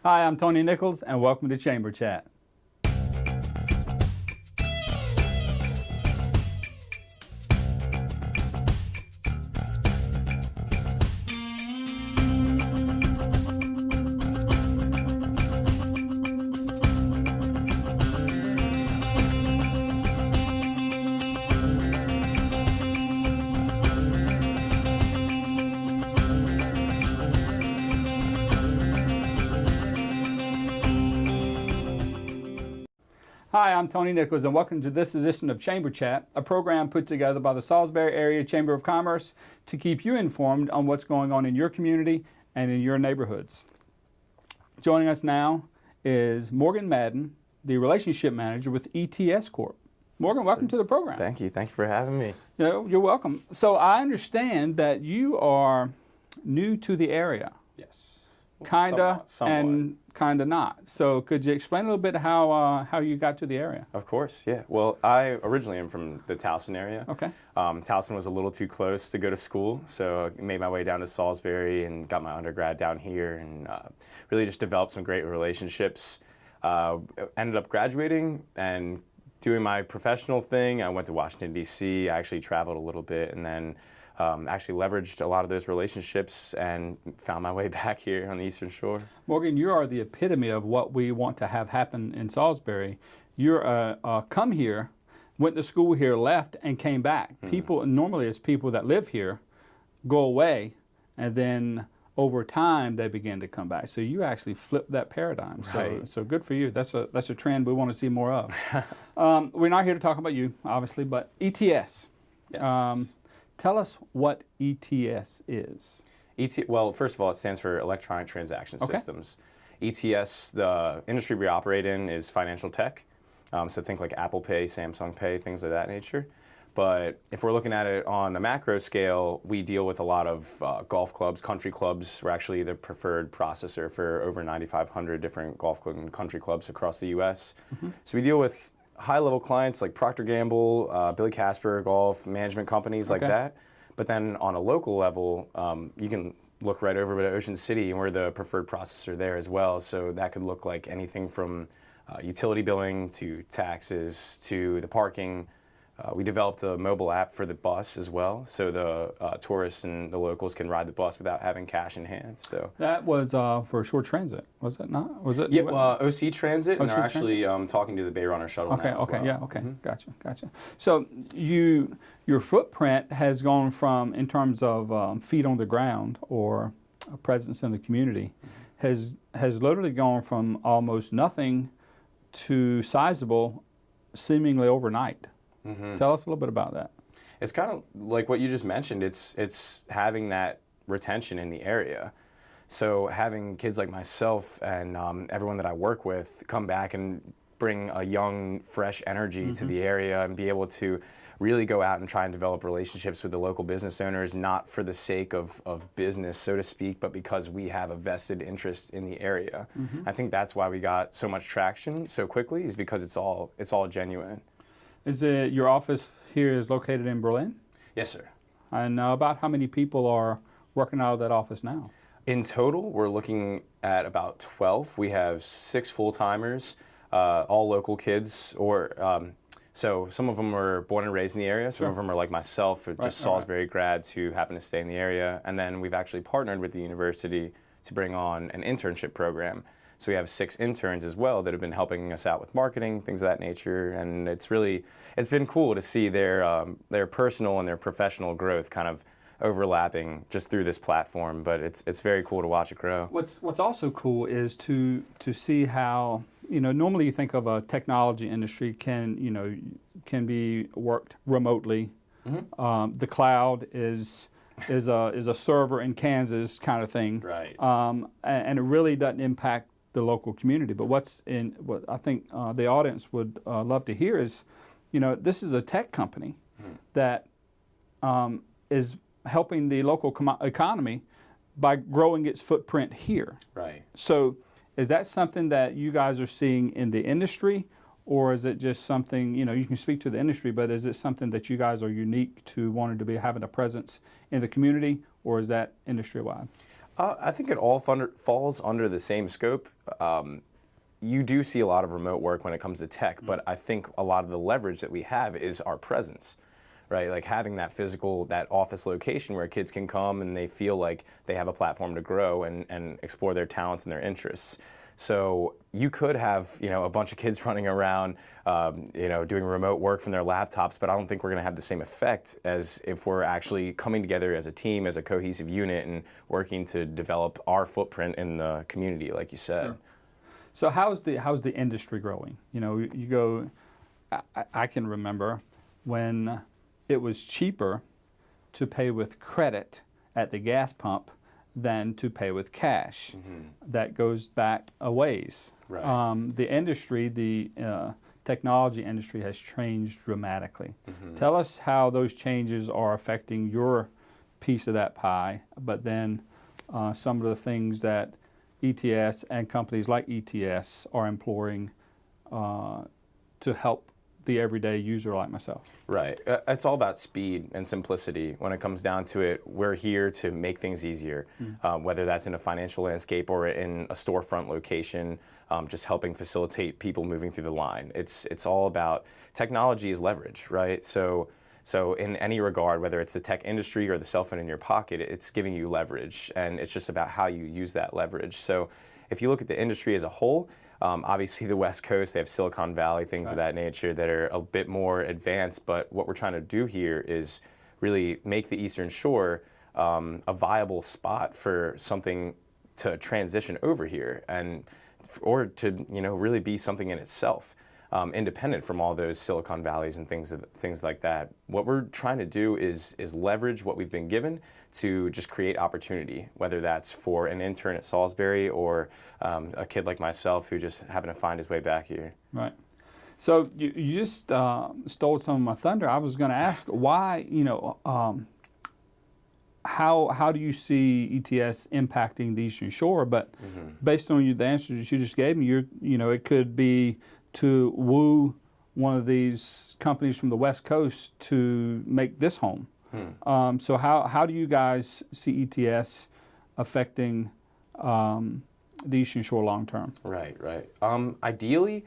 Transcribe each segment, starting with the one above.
Hi, I'm Tony Nichols, and welcome to Chamber Chat. Hi, I'm Tony Nichols, and welcome to this edition of Chamber Chat, a program put together by the Salisbury Area Chamber of Commerce to keep you informed on what's going on in your community and in your neighborhoods. Joining us now is Morgan Madden, the Relationship Manager with ETS Corp. Morgan, welcome to the program. Thank you. Thank you for having me. You're welcome. So I understand that you are new to the area. Yes. Kinda Somewhat. and kinda not. So could you explain a little bit how you got to the area? Of course, yeah. Well, I originally am from the Towson area. Okay. Towson was a little too close to go to school, so I made my way down to Salisbury and got my undergrad down here and really just developed some great relationships. Ended up graduating and doing my professional thing. I went to Washington, D.C. I actually traveled a little bit and then actually leveraged a lot of those relationships and found my way back here on the Eastern Shore. Morgan, you are the epitome of what we want to have happen in Salisbury. You're come here, went to school here, left, and came back. People, normally it's people that live here, go away, and then over time they begin to come back. So you actually flipped that paradigm. Right. So good for you. That's a trend we want to see more of. We're not here to talk about you, obviously, but ETS. Yes. Tell us what ETS is. Well, first of all, it stands for Electronic Transaction Systems. ETS, the industry we operate in is financial tech. So think like Apple Pay, Samsung Pay, things of that nature. But if we're looking at it on a macro scale, we deal with a lot of golf clubs, country clubs. We're actually the preferred processor for over 9,500 different golf club and country clubs across the U.S. So we deal with high-level clients like Procter & Gamble, Billy Casper Golf, management companies like that. But then on a local level, you can look right over to Ocean City, and we're the preferred processor there as well. So that could look like anything from utility billing to taxes to the parking. We developed a mobile app for the bus as well, so the tourists and the locals can ride the bus without having cash in hand. So that was for short transit, was it not? Was it? Yeah, OC Transit, and they're OC actually talking to the Bayrunner shuttle now as well. Yeah, okay, gotcha. So your footprint has gone from, in terms of feet on the ground or a presence in the community, has literally gone from almost nothing to sizable, seemingly overnight. Tell us a little bit about that. It's kind of like what you just mentioned. It's having that retention in the area. So having kids like myself and everyone that I work with come back and bring a young, fresh energy to the area and be able to really go out and try and develop relationships with the local business owners, not for the sake of business, so to speak, but because we have a vested interest in the area. I think that's why we got so much traction so quickly, is because it's all genuine. Is it your office here is located in Berlin? Yes, sir. And about how many people are working out of that office now? In total, we're looking at about 12. We have 6 full-timers, all local kids, or so some of them were born and raised in the area. Some of them are like myself, just Salisbury grads who happen to stay in the area. And then we've actually partnered with the university to bring on an internship program. So we have 6 interns as well that have been helping us out with marketing, things of that nature, and it's been cool to see their personal and their professional growth kind of overlapping just through this platform. But it's very cool to watch it grow. What's also cool is to see how, normally you think of a technology industry can be worked remotely. The cloud is a server in Kansas kind of thing, right? And it really doesn't impact the local community. But what I think the audience would love to hear is, this is a tech company that is helping the local economy by growing its footprint here. Right. So is that something that you guys are seeing in the industry, or is it just something, you can speak to the industry, but is it something that you guys are unique to wanting to be having a presence in the community, or is that industry-wide? I think it all falls under the same scope. You do see a lot of remote work when it comes to tech, but I think a lot of the leverage that we have is our presence, right? Like having that physical, that office location where kids can come and they feel like they have a platform to grow and explore their talents and their interests. So you could have, a bunch of kids running around, doing remote work from their laptops, but I don't think we're going to have the same effect as if we're actually coming together as a team, as a cohesive unit, and working to develop our footprint in the community, like you said. Sure. So how's the industry growing? You go. I can remember when it was cheaper to pay with credit at the gas pump than to pay with cash. Mm-hmm. That goes back a ways. Right. The industry, the technology industry has changed dramatically. Mm-hmm. Tell us how those changes are affecting your piece of that pie, but then some of the things that ETS and companies like ETS are employing to help the everyday user like myself. Right. It's all about speed and simplicity. When it comes down to it, we're here to make things easier, whether that's in a financial landscape or in a storefront location, just helping facilitate people moving through the line. It's all about technology is leverage, right? So in any regard, whether it's the tech industry or the cell phone in your pocket, it's giving you leverage, and it's just about how you use that leverage. So if you look at the industry as a whole, obviously the West Coast, they have Silicon Valley, things of that nature that are a bit more advanced, but what we're trying to do here is really make the Eastern Shore a viable spot for something to transition over here, or to really be something in itself. Independent from all those Silicon Valleys and things like that. What we're trying to do is leverage what we've been given to just create opportunity, whether that's for an intern at Salisbury or a kid like myself who just happened to find his way back here. Right. So you just stole some of my thunder. I was going to ask why, how do you see ETS impacting the Eastern Shore? But based on the answers you just gave me, it could be to woo one of these companies from the West Coast to make this home. So how do you guys see ETS affecting the Eastern Shore long term? Right. Ideally,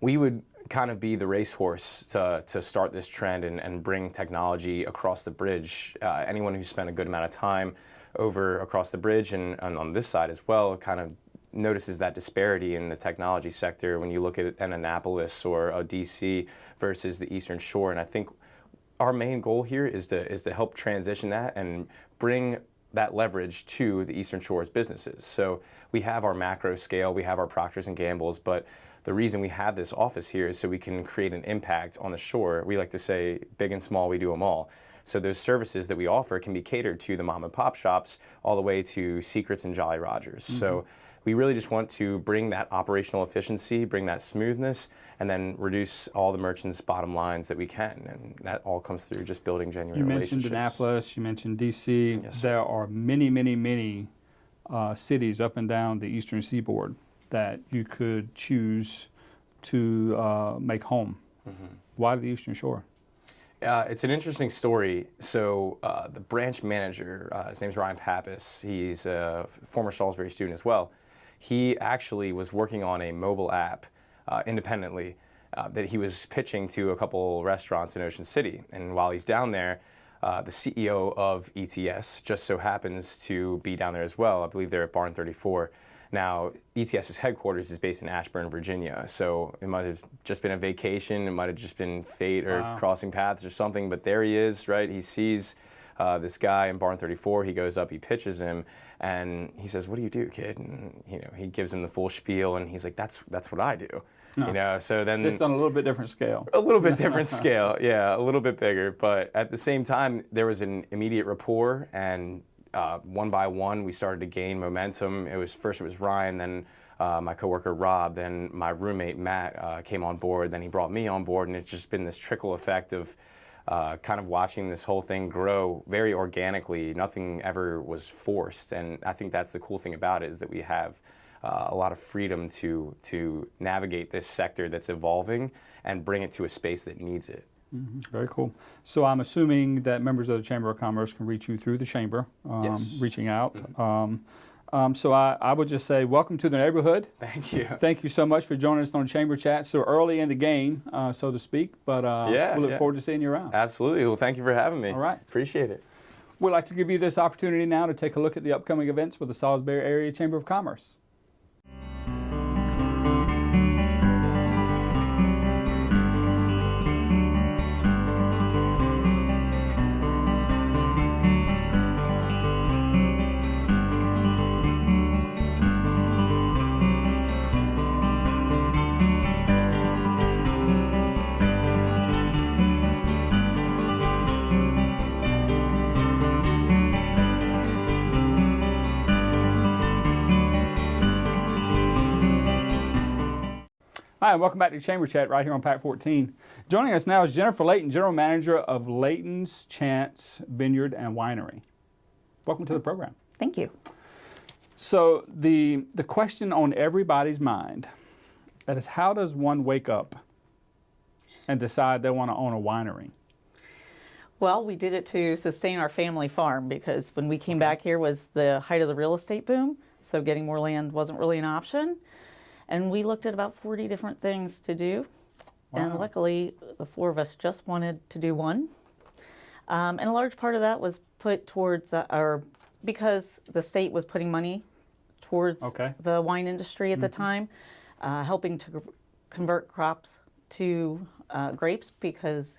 we would kind of be the racehorse to start this trend and bring technology across the bridge. Anyone who spent a good amount of time over across the bridge and on this side as well kind of notices that disparity in the technology sector when you look at an Annapolis or a DC versus the Eastern Shore. And I think our main goal here is to help transition that and bring that leverage to the Eastern Shore's businesses. So we have our macro scale, we have our Procters and Gamble's, but the reason we have this office here is so we can create an impact on the shore. We like to say big and small, we do them all. So those services that we offer can be catered to the mom and pop shops all the way to Secrets and Jolly Rogers. So we really just want to bring that operational efficiency, bring that smoothness, and then reduce all the merchants' bottom lines that we can. And that all comes through just building genuine relationships. You mentioned Annapolis, you mentioned DC. Yes, there are many, many, many cities up and down the Eastern Seaboard that you could choose to make home. Why the Eastern Shore? It's an interesting story. So the branch manager, his name's Ryan Pappas, he's a former Salisbury student as well. He actually was working on a mobile app independently that he was pitching to a couple restaurants in Ocean City. And while he's down there, the CEO of ETS just so happens to be down there as well. I believe they're at Barn 34. Now, ETS's headquarters is based in Ashburn, Virginia, so it might have just been a vacation, it might have just been fate or crossing paths or something, but there he is, right? He sees this guy in Barn 34, he goes up, he pitches him, and he says, "What do you do, kid?" And he gives him the full spiel, and he's like, "That's what I do." No. So then just on a little bit different scale. A little bit different scale, yeah, a little bit bigger, but at the same time, there was an immediate rapport, and one by one, we started to gain momentum. First it was Ryan, then my coworker Rob, then my roommate Matt came on board, then he brought me on board, and it's just been this trickle effect of kind of watching this whole thing grow very organically. Nothing ever was forced, and I think that's the cool thing about it, is that we have a lot of freedom to navigate this sector that's evolving and bring it to a space that needs it. Very cool. So I'm assuming that members of the Chamber of Commerce can reach you through the Chamber, Yes. reaching out. So I would just say welcome to the neighborhood. Thank you. Thank you so much for joining us on Chamber Chat so early in the game, so to speak. But we look forward to seeing you around. Absolutely. Well, thank you for having me. All right. Appreciate it. We'd like to give you this opportunity now to take a look at the upcoming events with the Salisbury Area Chamber of Commerce. Hi, and welcome back to Chamber Chat right here on Pack 14. Joining us now is Jennifer Layton, General Manager of Layton's Chance Vineyard and Winery. Welcome to the program. Thank you. So the question on everybody's mind is, how does one wake up and decide they want to own a winery? Well, we did it to sustain our family farm because when we came back here was the height of the real estate boom, so getting more land wasn't really an option. And we looked at about 40 different things to do. Wow. And luckily, the four of us just wanted to do one. And a large part of that was put towards, because the state was putting money towards the wine industry at the time, helping to convert crops to grapes because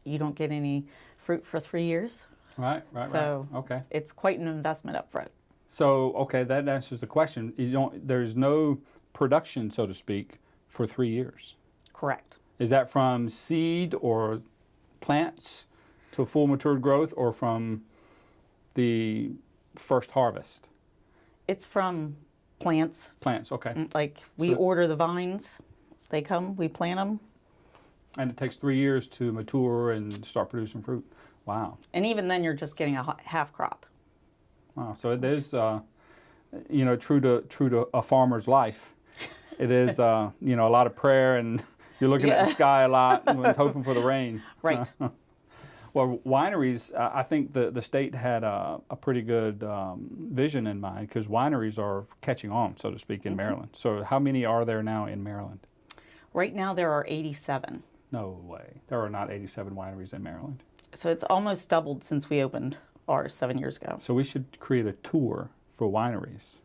you don't get any fruit for 3 years. Right. So Okay. it's quite an investment up front. So, that answers the question. There's no production, so to speak, for 3 years. Correct. Is that from seed or plants to full matured growth, or from the first harvest? It's from plants. Plants, okay. Like we order the vines, they come, we plant them. And it takes 3 years to mature and start producing fruit. Wow. And even then you're just getting a half crop. Wow. So there's, true to a farmer's life. It is, a lot of prayer, and you're looking at the sky a lot and hoping for the rain. Right. Well, wineries, I think the state had a pretty good vision in mind, because wineries are catching on, so to speak, in Maryland. So how many are there now in Maryland? Right now there are 87. No way. There are not 87 wineries in Maryland. So it's almost doubled since we opened ours 7 years ago. So we should create a tour for wineries.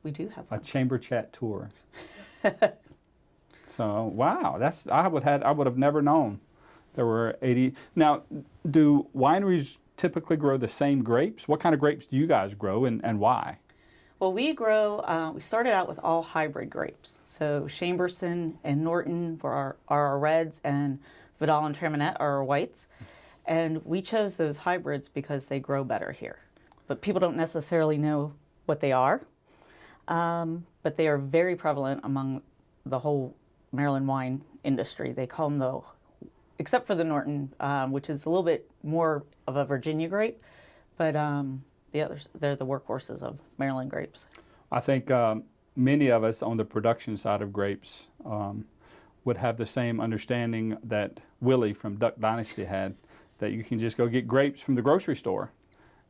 We do have A one. Chamber Chat tour. So wow, I would have never known there were 80. Now, do wineries typically grow the same grapes? What kind of grapes do you guys grow, and why? Well, we started out with all hybrid grapes. So Chamberson and Norton are our reds, and Vidal and Traminette are our whites. And we chose those hybrids because they grow better here. But people don't necessarily know what they are. But they are very prevalent among the whole Maryland wine industry. They call them except for the Norton, which is a little bit more of a Virginia grape, but the others, they're the workhorses of Maryland grapes. I think many of us on the production side of grapes would have the same understanding that Willie from Duck Dynasty had, that you can just go get grapes from the grocery store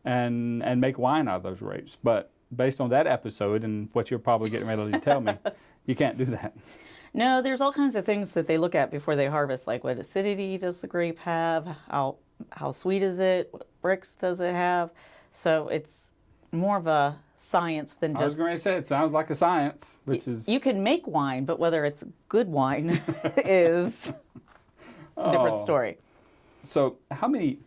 and make wine out of those grapes. But based on that episode and what you're probably getting ready to tell me, you can't do that. No, there's all kinds of things that they look at before they harvest, like what acidity does the grape have, how sweet is it, what bricks does it have. So it's more of a science than just... I was going to say, it sounds like a science, which is... You can make wine, but whether it's good wine is a different story. So how many...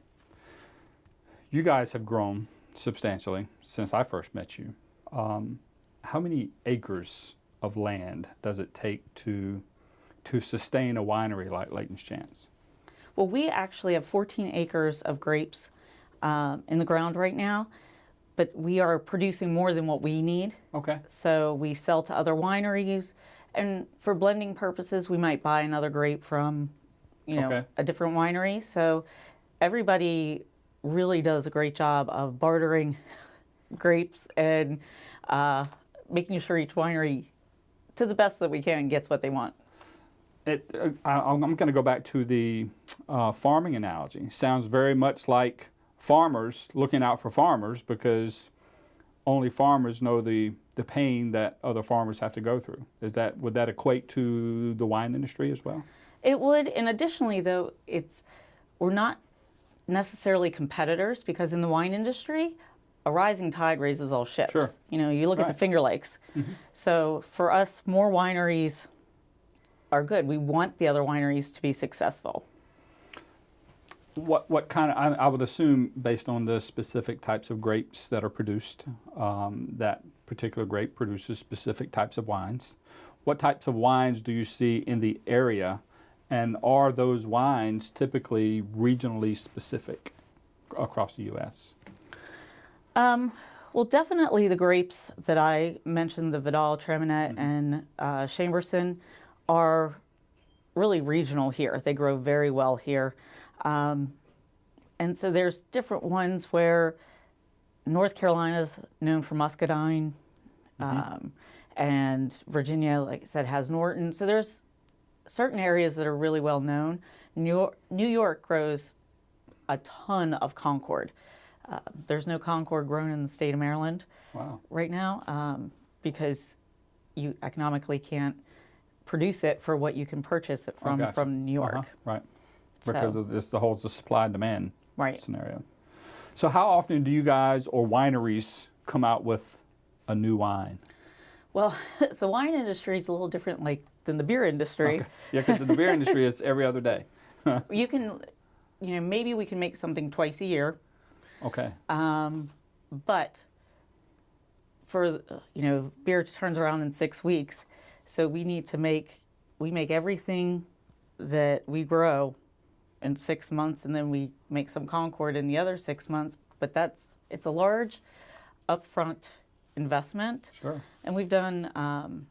You guys have grown substantially since I first met you. How many acres of land does it take to sustain a winery like Layton's Chance? Well, we actually have 14 acres of grapes in the ground right now, but we are producing more than what we need. Okay. So we sell to other wineries, and for blending purposes, we might buy another grape from, a different winery. So everybody really does a great job of bartering grapes and making sure each winery, to the best that we can, gets what they want. I'm going to go back to the farming analogy. Sounds very much like farmers looking out for farmers, because only farmers know the pain that other farmers have to go through. Would that equate to the wine industry as well? It would, and additionally, though, we're not necessarily competitors, because in the wine industry, a rising tide raises all ships. Sure. You know, you look at the Right. Finger Lakes. Mm-hmm. So for us, more wineries are good. We want the other wineries to be successful. What kind of, I would assume, based on the specific types of grapes that are produced, that particular grape produces specific types of wines. What types of wines do you see in the area, and are those wines typically regionally specific across the U.S.? Well, definitely the grapes that I mentioned, the Vidal, Treminette, and Chamberson, are really regional here. They grow very well here. And so there's different ones where North Carolina's known for muscadine, and Virginia, like I said, has Norton. So there's certain areas that are really well known. New York grows a ton of Concord. There's no Concord grown in the state of Maryland right now, because you economically can't produce it for what you can purchase it from New York. Right. Because of this, the whole supply and demand scenario. So how often do you guys or wineries come out with a new wine? Well, the wine industry is a little different than the beer industry. Okay. Yeah, because the beer industry is every other day. You can, maybe we can make something twice a year. Okay. But for, beer turns around in 6 weeks. So we make everything that we grow in 6 months, and then we make some Concord in the other 6 months. But it's a large upfront investment. Sure. And we've done,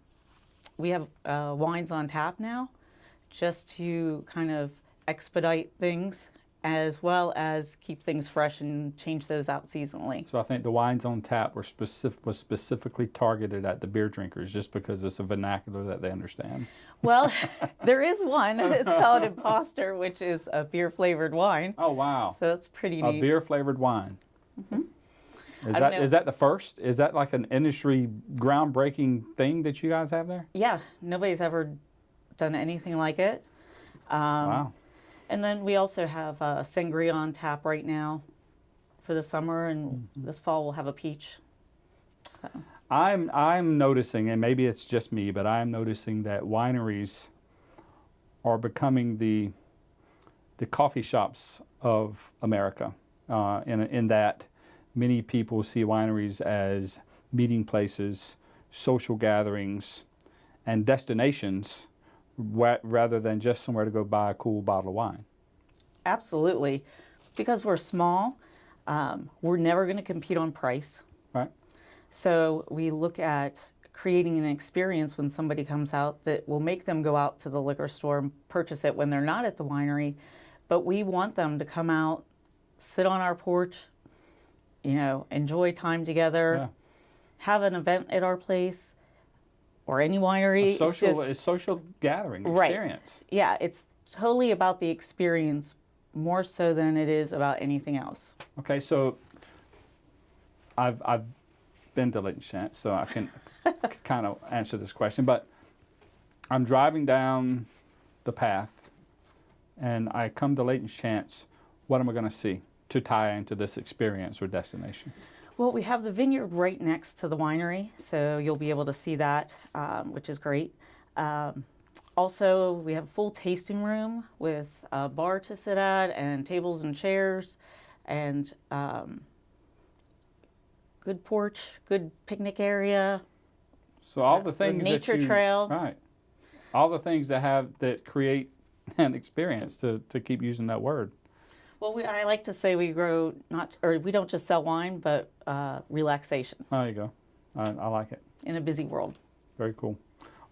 we have wines on tap now, just to kind of expedite things, as well as keep things fresh and change those out seasonally. So I think the wines on tap was specifically targeted at the beer drinkers, just because it's a vernacular that they understand. Well, there is one. It's called Imposter, which is a beer-flavored wine. Oh, wow. So that's pretty neat. A beer-flavored wine. Mm-hmm. Is that the first? Is that like an industry groundbreaking thing that you guys have there? Yeah, nobody's ever done anything like it. Wow. And then we also have sangria on tap right now for the summer, and this fall we'll have a peach. So. I'm noticing, and maybe it's just me, but I'm noticing that wineries are becoming the coffee shops of America, in that many people see wineries as meeting places, social gatherings, and destinations, rather than just somewhere to go buy a cool bottle of wine. Absolutely. Because we're small, we're never going to compete on price. Right. So we look at creating an experience when somebody comes out that will make them go out to the liquor store and purchase it when they're not at the winery. But we want them to come out, sit on our porch, enjoy time together, have an event at our place or any winery. A social gathering experience. Right. Yeah, it's totally about the experience more so than it is about anything else. Okay, so I've been to Layton Chance, so I can kind of answer this question. But I'm driving down the path, and I come to Layton Chance. What am I going to see to tie into this experience or destination? Well, we have the vineyard right next to the winery, so you'll be able to see that, which is great. Also, we have a full tasting room with a bar to sit at and tables and chairs, and good porch, good picnic area. So all the things nature trail. Right. All the things that create an experience, to keep using that word. Well, I like to say we don't just sell wine, but relaxation. There you go. I like it. In a busy world. Very cool.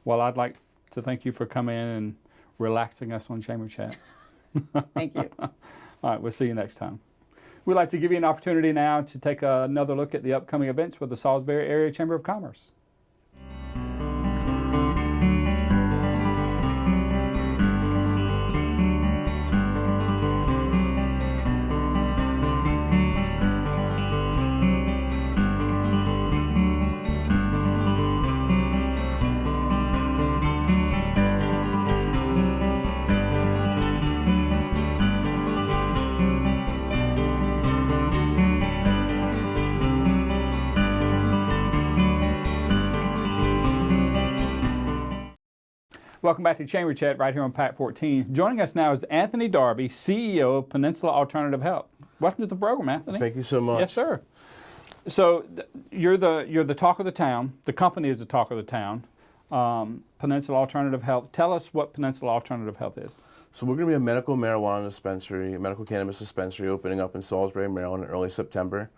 Well, I'd like to thank you for coming in and relaxing us on Chamber Chat. Thank you. All right, we'll see you next time. We'd like to give you an opportunity now to take another look at the upcoming events with the Salisbury Area Chamber of Commerce. Welcome back to Chamber Chat right here on PAC 14. Joining us now is Anthony Darby, CEO of Peninsula Alternative Health. Welcome to the program, Anthony. Thank you so much. Yes, sir. So you're the talk of the town. The company is the talk of the town. Peninsula Alternative Health. Tell us what Peninsula Alternative Health is. So we're going to be a medical marijuana dispensary, a medical cannabis dispensary opening up in Salisbury, Maryland in early September.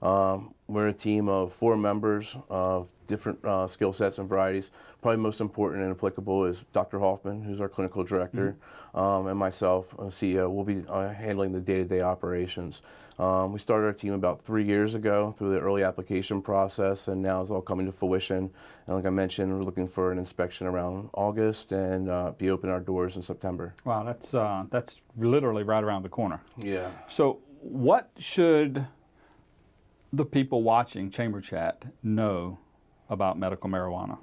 We're a team of 4 members of different skill sets and varieties. Probably most important and applicable is Dr. Hoffman, who's our clinical director, and myself, CEO. We'll be handling the day-to-day operations. We started our team about 3 years ago through the early application process, and now it's all coming to fruition. And like I mentioned, we're looking for an inspection around August and be opening our doors in September. Wow, that's literally right around the corner. Yeah. So what should the people watching Chamber Chat know about medical marijuana?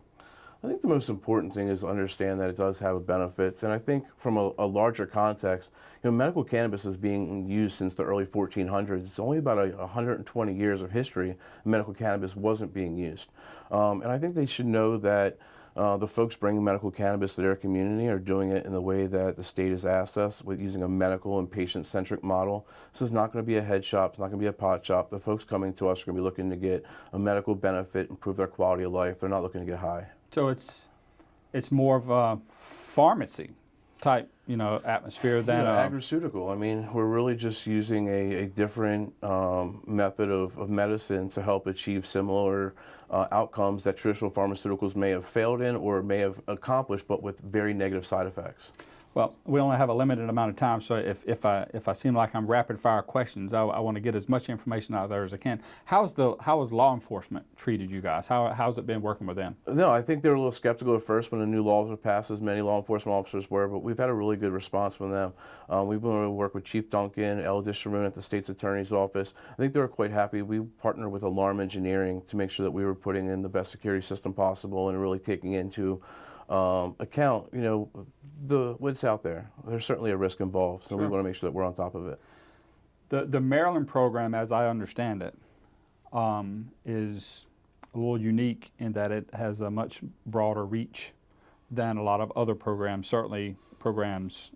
I think the most important thing is to understand that it does have benefits, and I think from a larger context, medical cannabis is being used since the early 1400s. It's only about 120 years of history medical cannabis wasn't being used, and I think they should know that the folks bringing medical cannabis to their community are doing it in the way that the state has asked us, with using a medical and patient-centric model. This is not going to be a head shop. It's not going to be a pot shop. The folks coming to us are going to be looking to get a medical benefit, improve their quality of life. They're not looking to get high. So it's more of a pharmacy type, atmosphere than agroceuticals. I mean, we're really just using a different method of medicine to help achieve similar outcomes that traditional pharmaceuticals may have failed in or may have accomplished, but with very negative side effects. Well, we only have a limited amount of time, so if I seem like I'm rapid fire questions, I want to get as much information out there as I can. How has law enforcement treated you guys? How's it been working with them? No, I think they were a little skeptical at first when the new laws were passed, as many law enforcement officers were, but we've had a really good response from them. We've been able to work with Chief Duncan, El Disharoon at the State's Attorney's Office. I think they were quite happy. We partnered with Alarm Engineering to make sure that we were putting in the best security system possible and really taking into account, what's out there. There's certainly a risk involved, so we want to make sure that we're on top of it. The Maryland program, as I understand it, is a little unique in that it has a much broader reach than a lot of other programs, certainly programs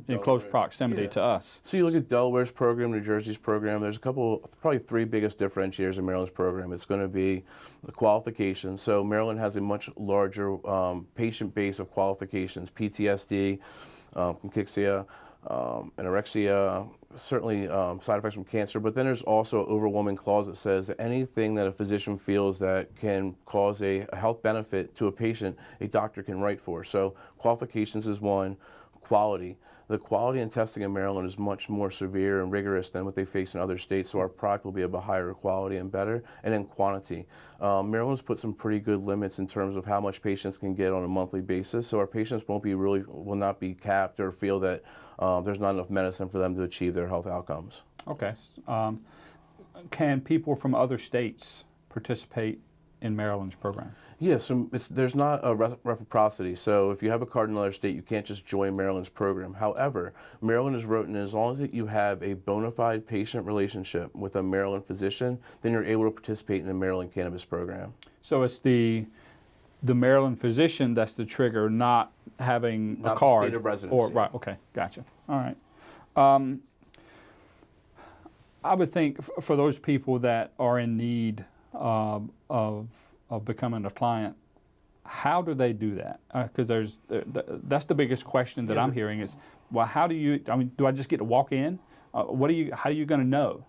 in close proximity to us. So you look at Delaware's program, New Jersey's program, there's probably 3 biggest differentiators in Maryland's program. It's going to be the qualifications. So Maryland has a much larger patient base of qualifications, PTSD, cachexia, anorexia, certainly side effects from cancer, but then there's also an overwhelming clause that says that anything that a physician feels that can cause a health benefit to a patient, a doctor can write for. So qualifications is one. Quality. The quality and testing in Maryland is much more severe and rigorous than what they face in other states, so our product will be of a higher quality and better. And then quantity. Maryland's put some pretty good limits in terms of how much patients can get on a monthly basis, so our patients will not be capped or feel that there's not enough medicine for them to achieve their health outcomes. Okay. Can people from other states participate in Maryland's program? Yes, there's not a reciprocity. So if you have a card in another state, you can't just join Maryland's program. However, Maryland has written, as long as you have a bona fide patient relationship with a Maryland physician, then you're able to participate in the Maryland cannabis program. So it's the Maryland physician that's the trigger, not having not a card. The state of residency. Right. Okay. Gotcha. All right. I would think for those people that are in need of becoming a client, how do they do that? Because that's the biggest question that I'm hearing is, well, how do you? I mean, do I just get to walk in? How are you going to know?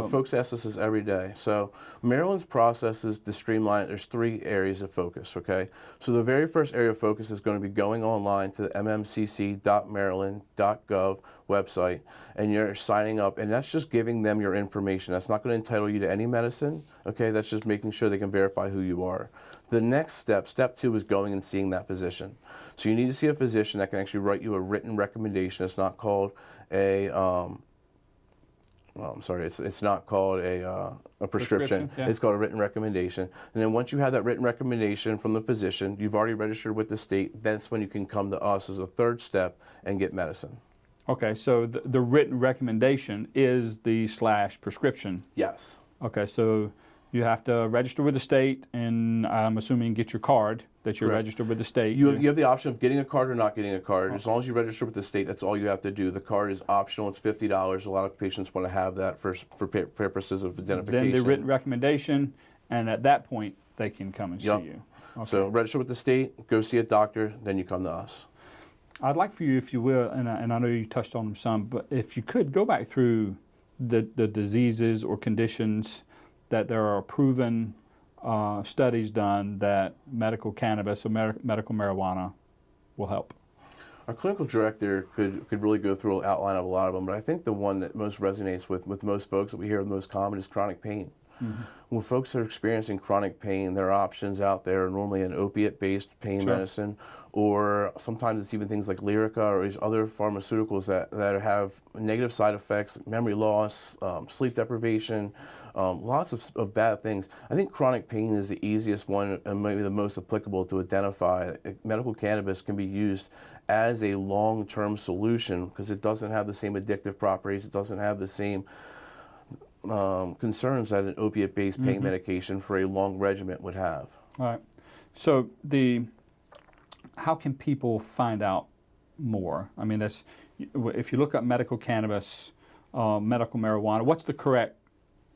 Folks ask us this every day. So Maryland's process is to streamline it. There's 3 areas of focus, okay? So the very first area of focus is going to be going online to the mmcc.maryland.gov website, and you're signing up, and that's just giving them your information. That's not going to entitle you to any medicine, okay? That's just making sure they can verify who you are. The next step 2, is going and seeing that physician. So you need to see a physician that can actually write you a written recommendation. It's not called a it's not called a prescription. Yeah. It's called a written recommendation. And then once you have that written recommendation from the physician, you've already registered with the state, that's when you can come to us as a 3rd step and get medicine. Okay, so the written recommendation is the /prescription. Yes. Okay, so You have to register with the state, and I'm assuming get your card that you're Correct. registered with the state. You have the option of getting a card or not getting a card. As long as you register with the state, that's all you have to do. The card is optional. It's $50. A lot of patients want to have that for purposes of identification. Then the written recommendation, and at that point, they can come and Yep. see you. Okay. So register with the state, go see a doctor, then you come to us. I'd like for you, if you will, and I know you touched on them some, but if you could go back through the diseases or conditions that there are proven studies done that medical cannabis or medical marijuana will help. Our clinical director could really go through an outline of a lot of them, but I think the one that most resonates with most folks that we hear the most common is chronic pain. Mm-hmm. When folks are experiencing chronic pain, there are options out there, normally an opiate-based pain medicine, or sometimes it's even things like Lyrica or these other pharmaceuticals that have negative side effects, memory loss, sleep deprivation, lots of bad things. I think chronic pain is the easiest one and maybe the most applicable to identify. Medical cannabis can be used as a long-term solution because it doesn't have the same addictive properties, it doesn't have the same concerns that an opiate-based pain medication for a long regimen would have. All right. So how can people find out more? I mean, if you look up medical cannabis, medical marijuana, what's the correct?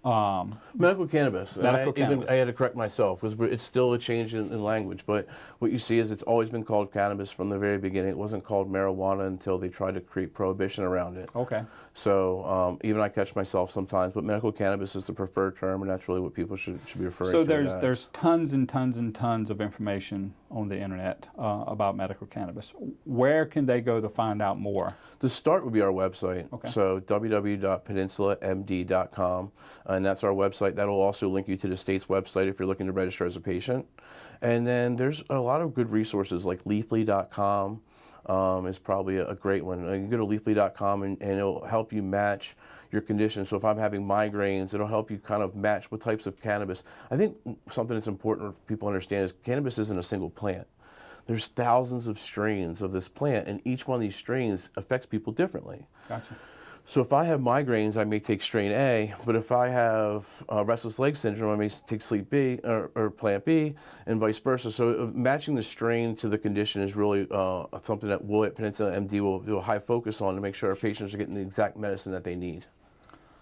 Medical cannabis. Medical cannabis. I had to correct myself because it's still a change in language, but what you see is it's always been called cannabis from the very beginning. It wasn't called marijuana until they tried to create prohibition around it. Okay. So even I catch myself sometimes, but medical cannabis is the preferred term, and that's really what people should be referring to. So there's tons and tons and tons of information on the internet about medical cannabis. Where can they go to find out more? The start would be our website. Okay. So www.peninsulamd.com, and that's our website. That'll also link you to the state's website if you're looking to register as a patient. And then there's a lot of good resources like leafly.com is probably a great one. You can go to leafly.com and it'll help you match your condition. So if I'm having migraines, it'll help you kind of match what types of cannabis. I think something that's important for people to understand is cannabis isn't a single plant. There's thousands of strains of this plant, and each one of these strains affects people differently. Gotcha. So if I have migraines, I may take strain A, but if I have restless leg syndrome, I may take sleep B or plant B, and vice versa. So matching the strain to the condition is really something that we at Peninsula MD will do a high focus on to make sure our patients are getting the exact medicine that they need.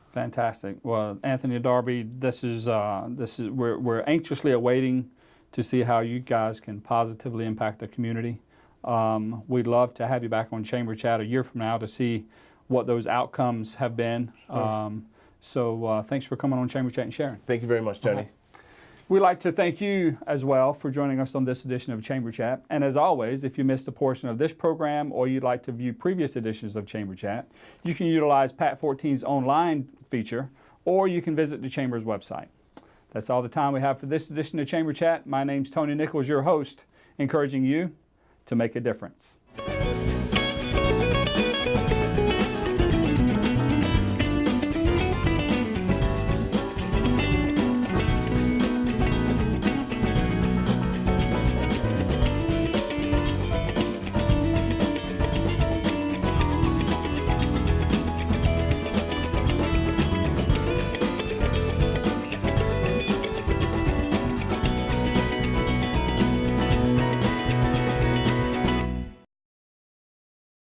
Fantastic. Well, Anthony and Darby, we're anxiously awaiting to see how you guys can positively impact the community. We'd love to have you back on Chamber Chat a year from now to see what those outcomes have been. So thanks for coming on Chamber Chat and sharing. Thank you very much, Tony. We'd like to thank you as well for joining us on this edition of Chamber Chat. And as always, if you missed a portion of this program or you'd like to view previous editions of Chamber Chat, you can utilize Pat 14's online feature, or you can visit the Chamber's website. That's all the time we have for this edition of Chamber Chat. My name's Tony Nichols, your host, encouraging you to make a difference.